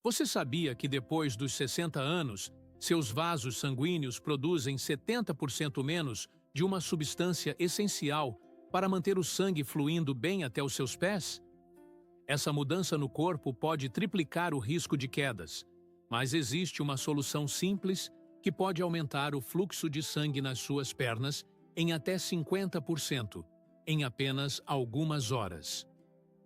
Você sabia que depois dos 60 anos, seus vasos sanguíneos produzem 70% menos de uma substância essencial para manter o sangue fluindo bem até os seus pés? Essa mudança no corpo pode triplicar o risco de quedas, mas existe uma solução simples que pode aumentar o fluxo de sangue nas suas pernas em até 50%, em apenas algumas horas.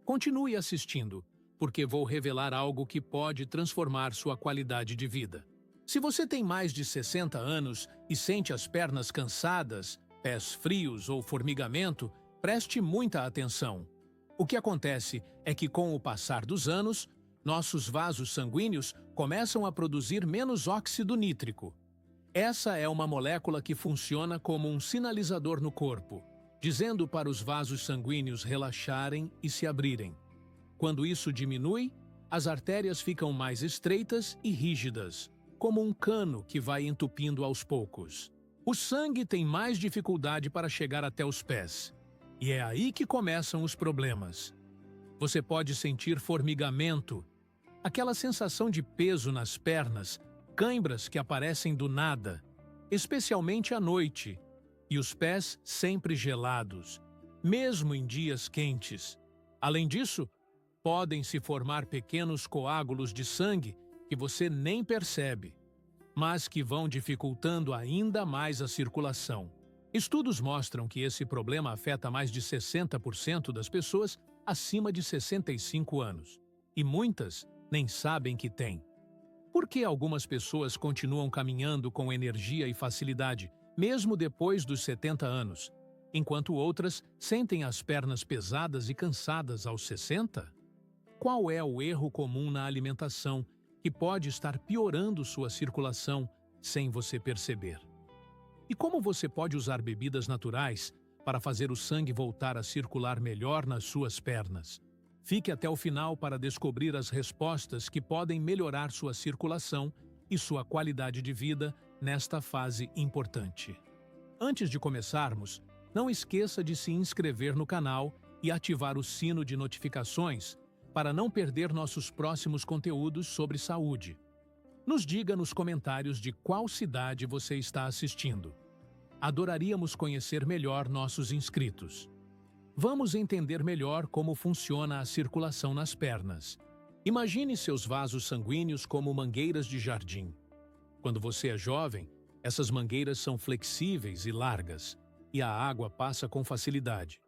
Continue assistindo, porque vou revelar algo que pode transformar sua qualidade de vida. Se você tem mais de 60 anos e sente as pernas cansadas, pés frios ou formigamento, preste muita atenção. O que acontece é que, com o passar dos anos, nossos vasos sanguíneos começam a produzir menos óxido nítrico. Essa é uma molécula que funciona como um sinalizador no corpo, dizendo para os vasos sanguíneos relaxarem e se abrirem. Quando isso diminui, as artérias ficam mais estreitas e rígidas, como um cano que vai entupindo aos poucos. O sangue tem mais dificuldade para chegar até os pés. E é aí que começam os problemas. Você pode sentir formigamento, aquela sensação de peso nas pernas, cãibras que aparecem do nada, especialmente à noite, e os pés sempre gelados, mesmo em dias quentes. Além disso, podem se formar pequenos coágulos de sangue que você nem percebe, mas que vão dificultando ainda mais a circulação. Estudos mostram que esse problema afeta mais de 60% das pessoas acima de 65 anos, e muitas nem sabem que têm. Por que algumas pessoas continuam caminhando com energia e facilidade, mesmo depois dos 70 anos, enquanto outras sentem as pernas pesadas e cansadas aos 60? Qual é o erro comum na alimentação que pode estar piorando sua circulação sem você perceber? E como você pode usar bebidas naturais para fazer o sangue voltar a circular melhor nas suas pernas? Fique até o final para descobrir as respostas que podem melhorar sua circulação e sua qualidade de vida nesta fase importante. Antes de começarmos, não esqueça de se inscrever no canal e ativar o sino de notificações para não perder nossos próximos conteúdos sobre saúde. Nos diga nos comentários de qual cidade você está assistindo. Adoraríamos conhecer melhor nossos inscritos. Vamos entender melhor como funciona a circulação nas pernas. Imagine seus vasos sanguíneos como mangueiras de jardim. Quando você é jovem, essas mangueiras são flexíveis e largas, e a água passa com facilidade.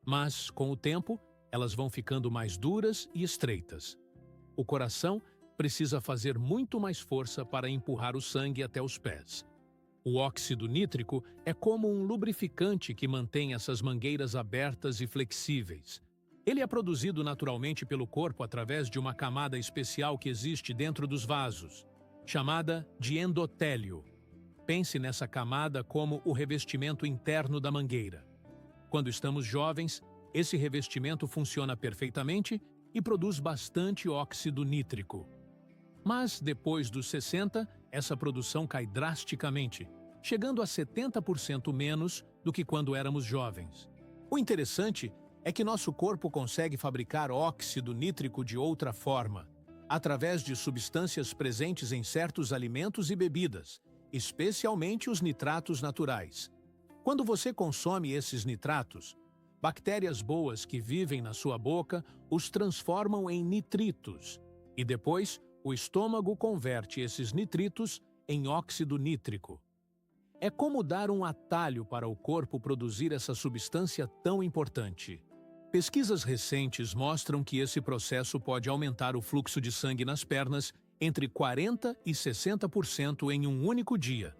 Mas, com o tempo, elas vão ficando mais duras e estreitas. O coração precisa fazer muito mais força para empurrar o sangue até os pés. O óxido nítrico é como um lubrificante que mantém essas mangueiras abertas e flexíveis. Ele é produzido naturalmente pelo corpo através de uma camada especial que existe dentro dos vasos, chamada de endotélio. Pense nessa camada como o revestimento interno da mangueira. Quando estamos jovens, esse revestimento funciona perfeitamente e produz bastante óxido nítrico. Mas, depois dos 60, essa produção cai drasticamente, chegando a 70% menos do que quando éramos jovens. O interessante é que nosso corpo consegue fabricar óxido nítrico de outra forma, através de substâncias presentes em certos alimentos e bebidas, especialmente os nitratos naturais. Quando você consome esses nitratos, bactérias boas que vivem na sua boca os transformam em nitritos, e depois o estômago converte esses nitritos em óxido nítrico. É como dar um atalho para o corpo produzir essa substância tão importante. Pesquisas recentes mostram que esse processo pode aumentar o fluxo de sangue nas pernas entre 40% e 60% em um único dia.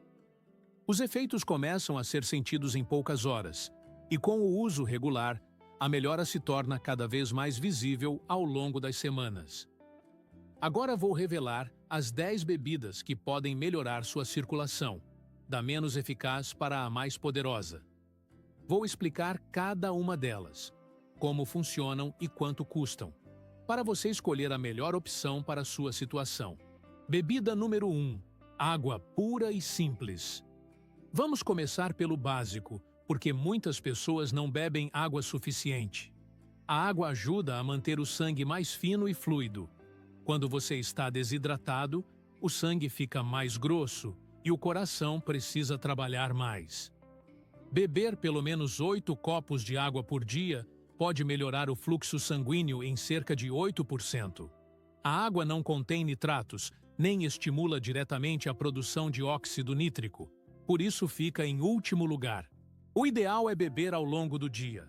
Os efeitos começam a ser sentidos em poucas horas, e com o uso regular, a melhora se torna cada vez mais visível ao longo das semanas. Agora vou revelar as 10 bebidas que podem melhorar sua circulação, da menos eficaz para a mais poderosa. Vou explicar cada uma delas, como funcionam e quanto custam, para você escolher a melhor opção para a sua situação. Bebida número 1. Água pura e simples. Vamos começar pelo básico, porque muitas pessoas não bebem água suficiente. A água ajuda a manter o sangue mais fino e fluido. Quando você está desidratado, o sangue fica mais grosso e o coração precisa trabalhar mais. Beber pelo menos 8 copos de água por dia pode melhorar o fluxo sanguíneo em cerca de 8%. A água não contém nitratos, nem estimula diretamente a produção de óxido nítrico, por isso fica em último lugar. O ideal é beber ao longo do dia.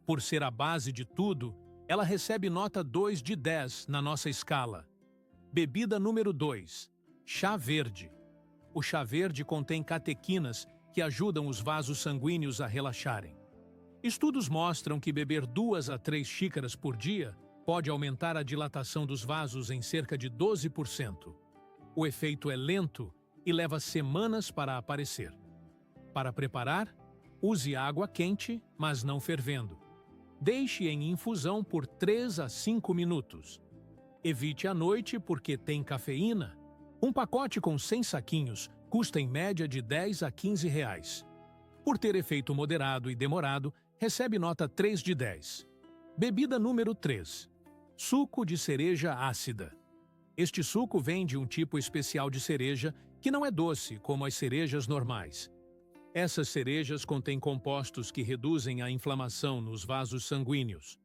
Por ser a base de tudo, ela recebe nota 2 de 10 na nossa escala. Bebida número 2. Chá verde. O chá verde contém catequinas que ajudam os vasos sanguíneos a relaxarem. Estudos mostram que beber 2 a 3 xícaras por dia pode aumentar a dilatação dos vasos em cerca de 12%. O efeito é lento e leva semanas para aparecer. Para preparar, use água quente, mas não fervendo. Deixe em infusão por 3 a 5 minutos. Evite à noite porque tem cafeína. Um pacote com 100 saquinhos custa em média de 10 a 15 reais. Por ter efeito moderado e demorado, recebe nota 3 de 10. Bebida número 3. Suco de cereja ácida. Este suco vem de um tipo especial de cereja que não é doce como as cerejas normais. Essas cerejas contêm compostos que reduzem a inflamação nos vasos sanguíneos.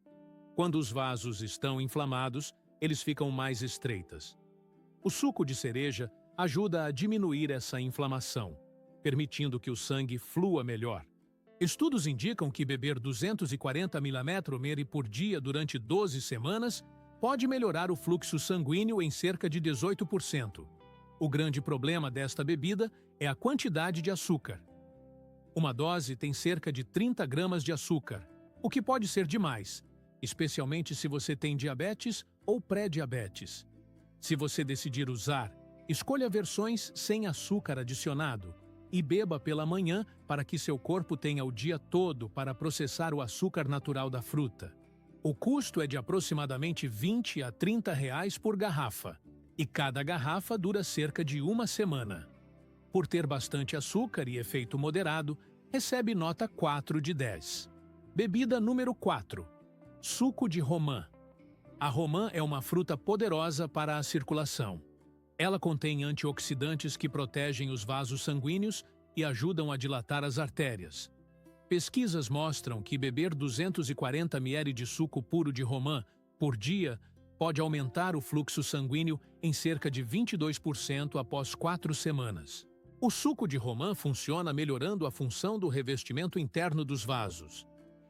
Quando os vasos estão inflamados, eles ficam mais estreitas. O suco de cereja ajuda a diminuir essa inflamação, permitindo que o sangue flua melhor. Estudos indicam que beber 240 ml por dia durante 12 semanas pode melhorar o fluxo sanguíneo em cerca de 18%. O grande problema desta bebida é a quantidade de açúcar. Uma dose tem cerca de 30 gramas de açúcar, o que pode ser demais, especialmente se você tem diabetes ou pré-diabetes. Se você decidir usar, escolha versões sem açúcar adicionado e beba pela manhã para que seu corpo tenha o dia todo para processar o açúcar natural da fruta. O custo é de aproximadamente 20 a 30 reais por garrafa, e cada garrafa dura cerca de uma semana. Por ter bastante açúcar e efeito moderado, recebe nota 4 de 10. Bebida número 4. Suco de romã. A romã é uma fruta poderosa para a circulação. Ela contém antioxidantes que protegem os vasos sanguíneos e ajudam a dilatar as artérias. Pesquisas mostram que beber 240 ml de suco puro de romã por dia pode aumentar o fluxo sanguíneo em cerca de 22% após 4 semanas. O suco de romã funciona melhorando a função do revestimento interno dos vasos.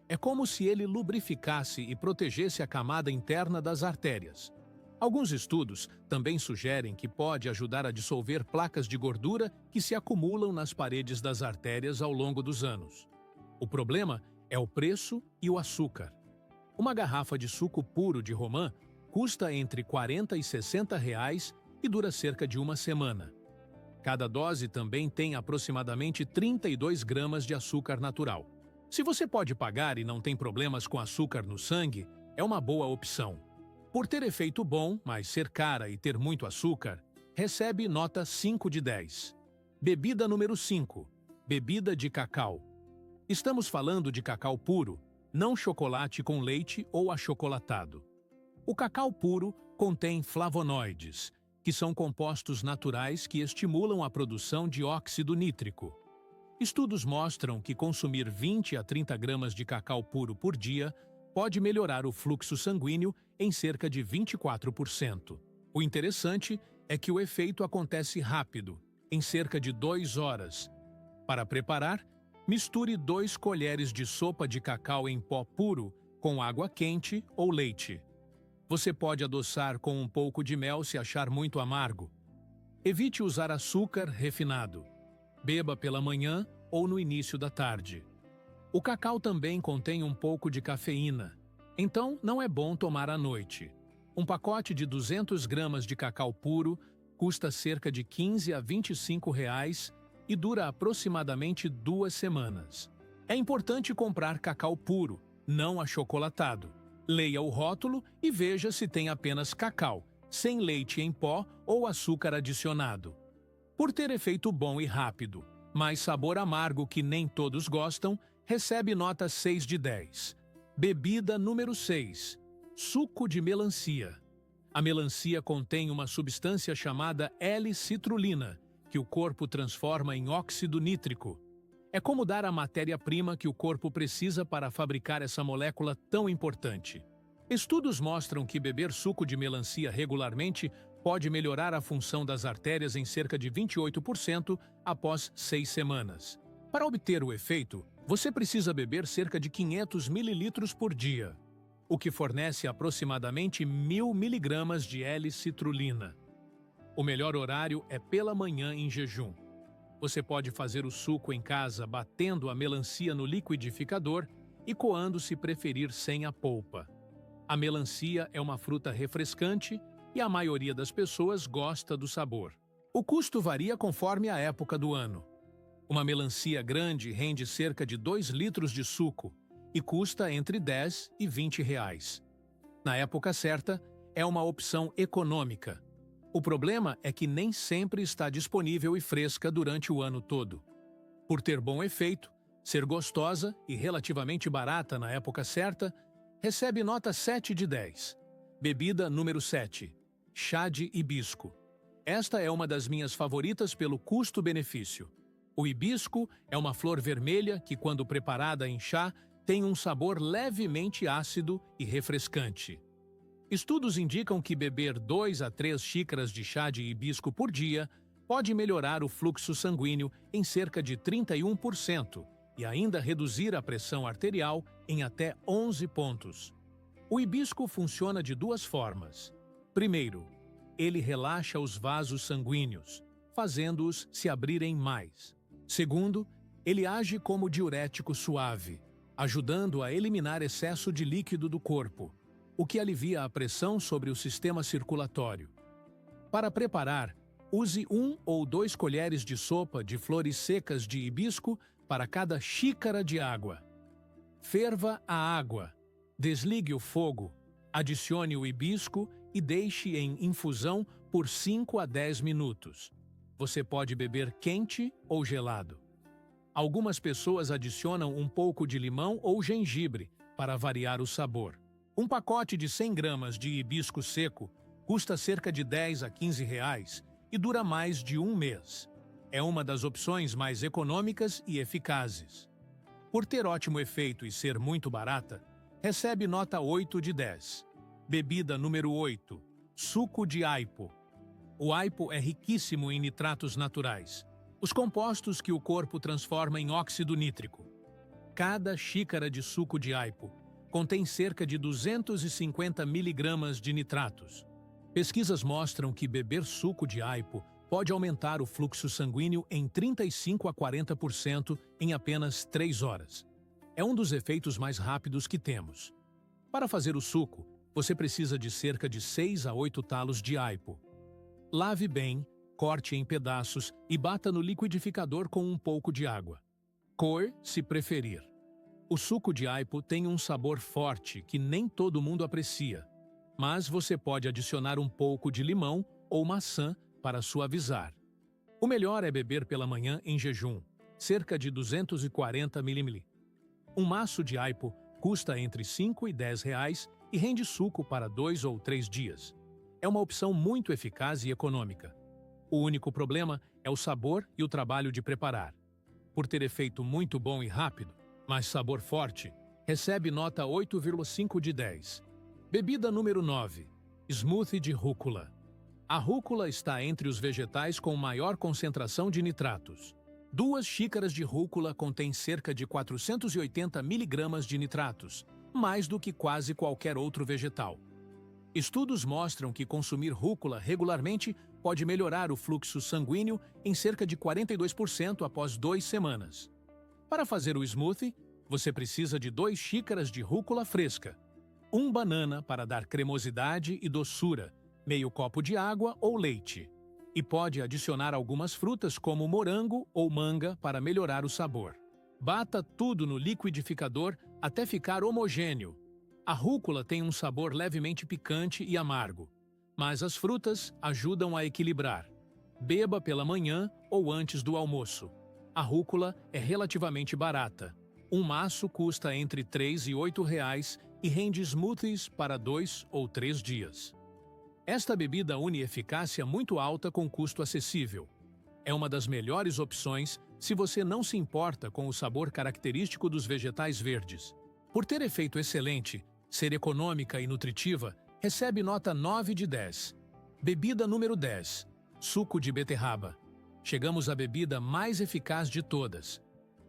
É como se ele lubrificasse e protegesse a camada interna das artérias. Alguns estudos também sugerem que pode ajudar a dissolver placas de gordura que se acumulam nas paredes das artérias ao longo dos anos. O problema é o preço e o açúcar. Uma garrafa de suco puro de romã custa entre 40 e 60 reais e dura cerca de uma semana. Cada dose também tem aproximadamente 32 gramas de açúcar natural. Se você pode pagar e não tem problemas com açúcar no sangue, é uma boa opção. Por ter efeito bom, mas ser cara e ter muito açúcar, recebe nota 5 de 10. Bebida número 5. Bebida de cacau. Estamos falando de cacau puro, não chocolate com leite ou achocolatado. O cacau puro contém flavonoides, que são compostos naturais que estimulam a produção de óxido nítrico. Estudos mostram que consumir 20 a 30 gramas de cacau puro por dia pode melhorar o fluxo sanguíneo em cerca de 24%. O interessante é que o efeito acontece rápido, em cerca de 2 horas. Para preparar, misture 2 colheres de sopa de cacau em pó puro com água quente ou leite. Você pode adoçar com um pouco de mel se achar muito amargo. Evite usar açúcar refinado. Beba pela manhã ou no início da tarde. O cacau também contém um pouco de cafeína, então não é bom tomar à noite. Um pacote de 200 gramas de cacau puro custa cerca de 15 a 25 reais e dura aproximadamente 2 semanas. É importante comprar cacau puro, não achocolatado. Leia o rótulo e veja se tem apenas cacau, sem leite em pó ou açúcar adicionado. Por ter efeito bom e rápido, mas sabor amargo que nem todos gostam, recebe nota 6 de 10. Bebida número 6. Suco de melancia. A melancia contém uma substância chamada L-citrulina, que o corpo transforma em óxido nítrico. É como dar a matéria-prima que o corpo precisa para fabricar essa molécula tão importante. Estudos mostram que beber suco de melancia regularmente pode melhorar a função das artérias em cerca de 28% após 6 semanas. Para obter o efeito, você precisa beber cerca de 500 ml por dia, o que fornece aproximadamente 1.000 mg de L-citrulina. O melhor horário é pela manhã em jejum. Você pode fazer o suco em casa batendo a melancia no liquidificador e coando se preferir sem a polpa. A melancia é uma fruta refrescante e a maioria das pessoas gosta do sabor. O custo varia conforme a época do ano. Uma melancia grande rende cerca de 2 litros de suco e custa entre 10 e 20 reais. Na época certa, é uma opção econômica. O problema é que nem sempre está disponível e fresca durante o ano todo. Por ter bom efeito, ser gostosa e relativamente barata na época certa, recebe nota 7 de 10. Bebida número 7. Chá de hibisco. Esta é uma das minhas favoritas pelo custo-benefício. O hibisco é uma flor vermelha que, quando preparada em chá, tem um sabor levemente ácido e refrescante. Estudos indicam que beber 2 a 3 xícaras de chá de hibisco por dia pode melhorar o fluxo sanguíneo em cerca de 31% e ainda reduzir a pressão arterial em até 11 pontos. O hibisco funciona de 2 formas. Primeiro, ele relaxa os vasos sanguíneos, fazendo-os se abrirem mais. Segundo, ele age como diurético suave, ajudando a eliminar excesso de líquido do corpo, o que alivia a pressão sobre o sistema circulatório. Para preparar, use 1 ou 2 colheres de sopa de flores secas de hibisco para cada xícara de água. Ferva a água, desligue o fogo, adicione o hibisco e deixe em infusão por 5 a 10 minutos. Você pode beber quente ou gelado. Algumas pessoas adicionam um pouco de limão ou gengibre para variar o sabor. Um pacote de 100 gramas de hibisco seco custa cerca de 10 a 15 reais e dura mais de 1 mês. É uma das opções mais econômicas e eficazes. Por ter ótimo efeito e ser muito barata, recebe nota 8 de 10. Bebida número 8. Suco de aipo. O aipo é riquíssimo em nitratos naturais, os compostos que o corpo transforma em óxido nítrico. Cada xícara de suco de aipo contém cerca de 250 mg de nitratos. Pesquisas mostram que beber suco de aipo pode aumentar o fluxo sanguíneo em 35 a 40% em apenas 3 horas. É um dos efeitos mais rápidos que temos. Para fazer o suco, você precisa de cerca de 6 a 8 talos de aipo. Lave bem, corte em pedaços e bata no liquidificador com um pouco de água. Coe, se preferir. O suco de aipo tem um sabor forte que nem todo mundo aprecia, mas você pode adicionar um pouco de limão ou maçã para suavizar. O melhor é beber pela manhã em jejum, cerca de 240 ml. Um maço de aipo custa entre 5 e 10 reais e rende suco para 2 ou 3 dias. É uma opção muito eficaz e econômica. O único problema é o sabor e o trabalho de preparar. Por ter efeito muito bom e rápido, mas sabor forte, recebe nota 8,5 de 10. Bebida número 9. Smoothie de rúcula. A rúcula está entre os vegetais com maior concentração de nitratos. 2 xícaras de rúcula contêm cerca de 480 mg de nitratos, mais do que quase qualquer outro vegetal. Estudos mostram que consumir rúcula regularmente pode melhorar o fluxo sanguíneo em cerca de 42% após 2 semanas. Para fazer o smoothie, você precisa de 2 xícaras de rúcula fresca, 1 banana para dar cremosidade e doçura, meio copo de água ou leite. E pode adicionar algumas frutas como morango ou manga para melhorar o sabor. Bata tudo no liquidificador até ficar homogêneo. A rúcula tem um sabor levemente picante e amargo, mas as frutas ajudam a equilibrar. Beba pela manhã ou antes do almoço. A rúcula é relativamente barata. Um maço custa entre 3 e 8 reais e rende smoothies para 2 ou 3 dias. Esta bebida une eficácia muito alta com custo acessível. É uma das melhores opções se você não se importa com o sabor característico dos vegetais verdes. Por ter efeito excelente, ser econômica e nutritiva, recebe nota 9 de 10. Bebida número 10. Suco de beterraba. Chegamos à bebida mais eficaz de todas.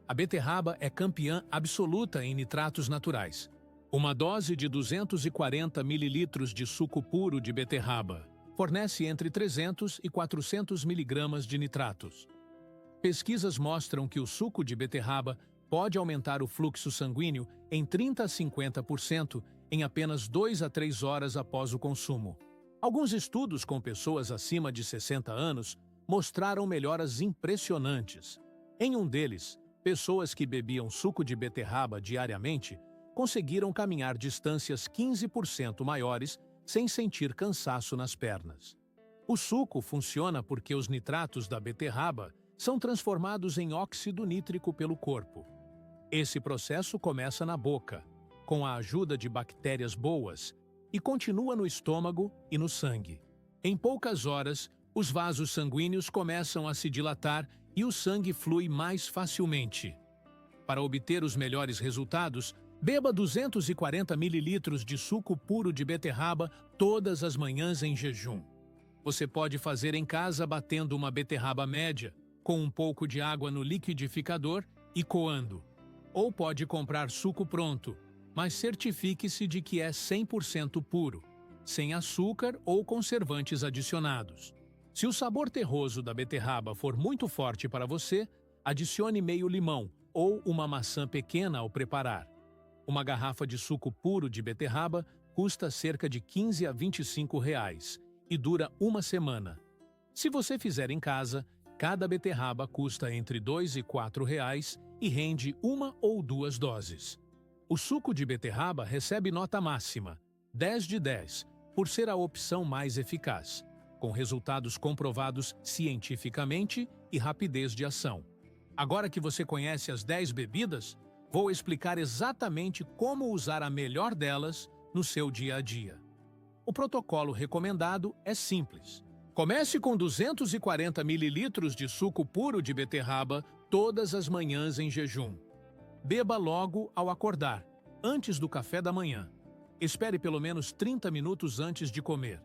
A beterraba é campeã absoluta em nitratos naturais. Uma dose de 240 ml de suco puro de beterraba fornece entre 300 e 400 mg de nitratos. Pesquisas mostram que o suco de beterraba pode aumentar o fluxo sanguíneo em 30 a 50% em apenas 2 a 3 horas após o consumo. Alguns estudos com pessoas acima de 60 anos mostraram melhoras impressionantes. Em um deles, pessoas que bebiam suco de beterraba diariamente conseguiram caminhar distâncias 15% maiores sem sentir cansaço nas pernas. O suco funciona porque os nitratos da beterraba são transformados em óxido nítrico pelo corpo. Esse processo começa na boca, com a ajuda de bactérias boas, e continua no estômago e no sangue. Em poucas horas, os vasos sanguíneos começam a se dilatar e o sangue flui mais facilmente. Para obter os melhores resultados, beba 240 ml de suco puro de beterraba todas as manhãs em jejum. Você pode fazer em casa batendo uma beterraba média, com um pouco de água no liquidificador e coando. Ou pode comprar suco pronto, mas certifique-se de que é 100% puro, sem açúcar ou conservantes adicionados. Se o sabor terroso da beterraba for muito forte para você, adicione meio limão ou uma maçã pequena ao preparar. Uma garrafa de suco puro de beterraba custa cerca de 15 a 25 reais e dura uma semana. Se você fizer em casa, cada beterraba custa entre 2 e 4 reais e rende 1 ou 2 doses. O suco de beterraba recebe nota máxima, 10 de 10, por ser a opção mais eficaz, com resultados comprovados cientificamente e rapidez de ação. Agora que você conhece as 10 bebidas, vou explicar exatamente como usar a melhor delas no seu dia a dia. O protocolo recomendado é simples. Comece com 240 ml de suco puro de beterraba todas as manhãs em jejum. Beba logo ao acordar, antes do café da manhã. Espere pelo menos 30 minutos antes de comer.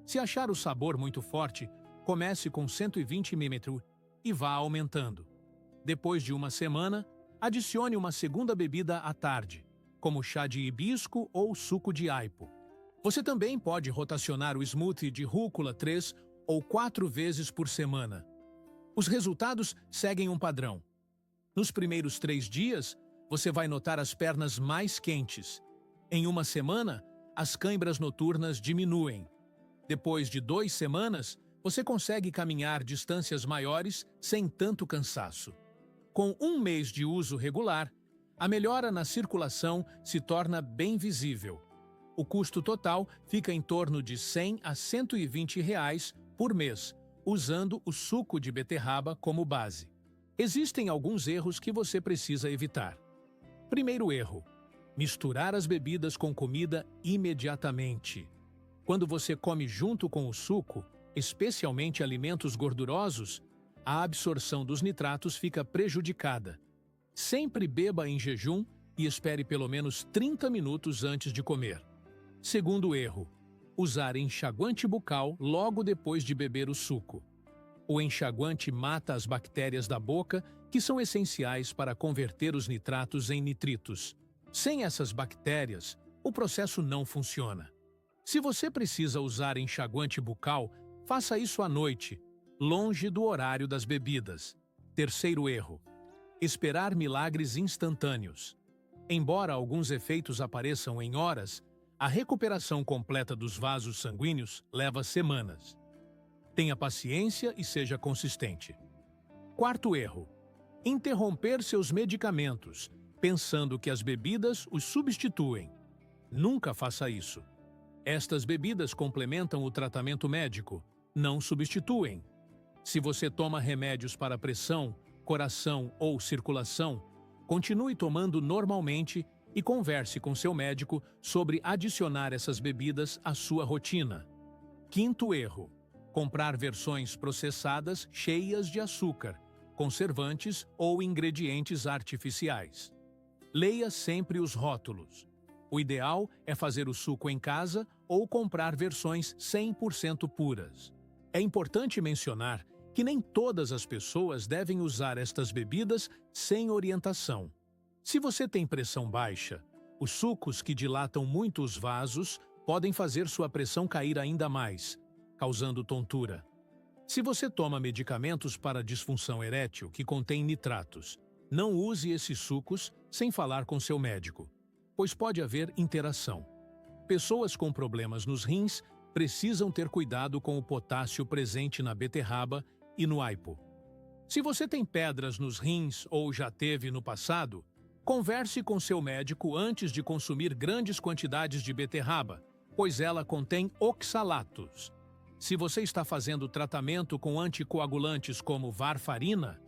Se achar o sabor muito forte, comece com 120 ml e vá aumentando. Depois de uma semana, adicione uma segunda bebida à tarde, como chá de hibisco ou suco de aipo. Você também pode rotacionar o smoothie de rúcula 3 ou 4 vezes por semana. Os resultados seguem um padrão. Nos primeiros 3 dias, você vai notar as pernas mais quentes. Em uma semana, as câimbras noturnas diminuem. Depois de 2 semanas, você consegue caminhar distâncias maiores sem tanto cansaço. Com 1 mês de uso regular, a melhora na circulação se torna bem visível. O custo total fica em torno de 100 a 120 reais por mês, usando o suco de beterraba como base. Existem alguns erros que você precisa evitar. Primeiro erro: misturar as bebidas com comida imediatamente. Quando você come junto com o suco, especialmente alimentos gordurosos, a absorção dos nitratos fica prejudicada. Sempre beba em jejum e espere pelo menos 30 minutos antes de comer. Segundo erro: usar enxaguante bucal logo depois de beber o suco. O enxaguante mata as bactérias da boca, que são essenciais para converter os nitratos em nitritos. Sem essas bactérias, o processo não funciona. Se você precisa usar enxaguante bucal, faça isso à noite, longe do horário das bebidas. Terceiro erro: esperar milagres instantâneos. Embora alguns efeitos apareçam em horas, a recuperação completa dos vasos sanguíneos leva semanas. Tenha paciência e seja consistente. Quarto erro: interromper seus medicamentos, pensando que as bebidas os substituem. Nunca faça isso. Estas bebidas complementam o tratamento médico, não substituem. Se você toma remédios para pressão, coração ou circulação, continue tomando normalmente e converse com seu médico sobre adicionar essas bebidas à sua rotina. Quinto erro: comprar versões processadas cheias de açúcar, conservantes ou ingredientes artificiais. Leia sempre os rótulos. O ideal é fazer o suco em casa ou comprar versões 100% puras. É importante mencionar que nem todas as pessoas devem usar estas bebidas sem orientação. Se você tem pressão baixa, os sucos que dilatam muito os vasos podem fazer sua pressão cair ainda mais, causando tontura. Se você toma medicamentos para disfunção erétil que contêm nitratos, não use esses sucos sem falar com seu médico, pois pode haver interação. Pessoas com problemas nos rins precisam ter cuidado com o potássio presente na beterraba e no aipo. Se você tem pedras nos rins ou já teve no passado, converse com seu médico antes de consumir grandes quantidades de beterraba, pois ela contém oxalatos. Se você está fazendo tratamento com anticoagulantes como varfarina,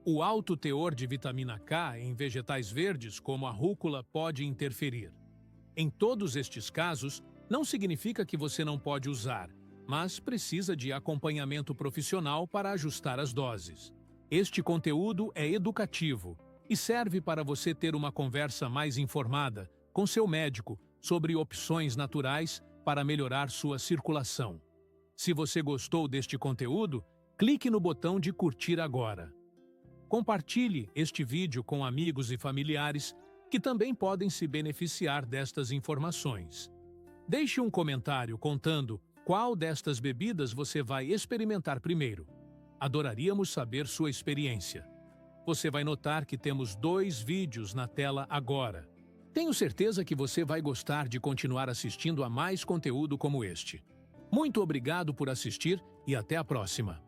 o alto teor de vitamina K em vegetais verdes como a rúcula pode interferir. Em todos estes casos, não significa que você não pode usar, mas precisa de acompanhamento profissional para ajustar as doses. Este conteúdo é educativo e serve para você ter uma conversa mais informada com seu médico sobre opções naturais para melhorar sua circulação. Se você gostou deste conteúdo, clique no botão de curtir agora. Compartilhe este vídeo com amigos e familiares que também podem se beneficiar destas informações. Deixe um comentário contando qual destas bebidas você vai experimentar primeiro. Adoraríamos saber sua experiência. Você vai notar que temos 2 vídeos na tela agora. Tenho certeza que você vai gostar de continuar assistindo a mais conteúdo como este. Muito obrigado por assistir e até a próxima!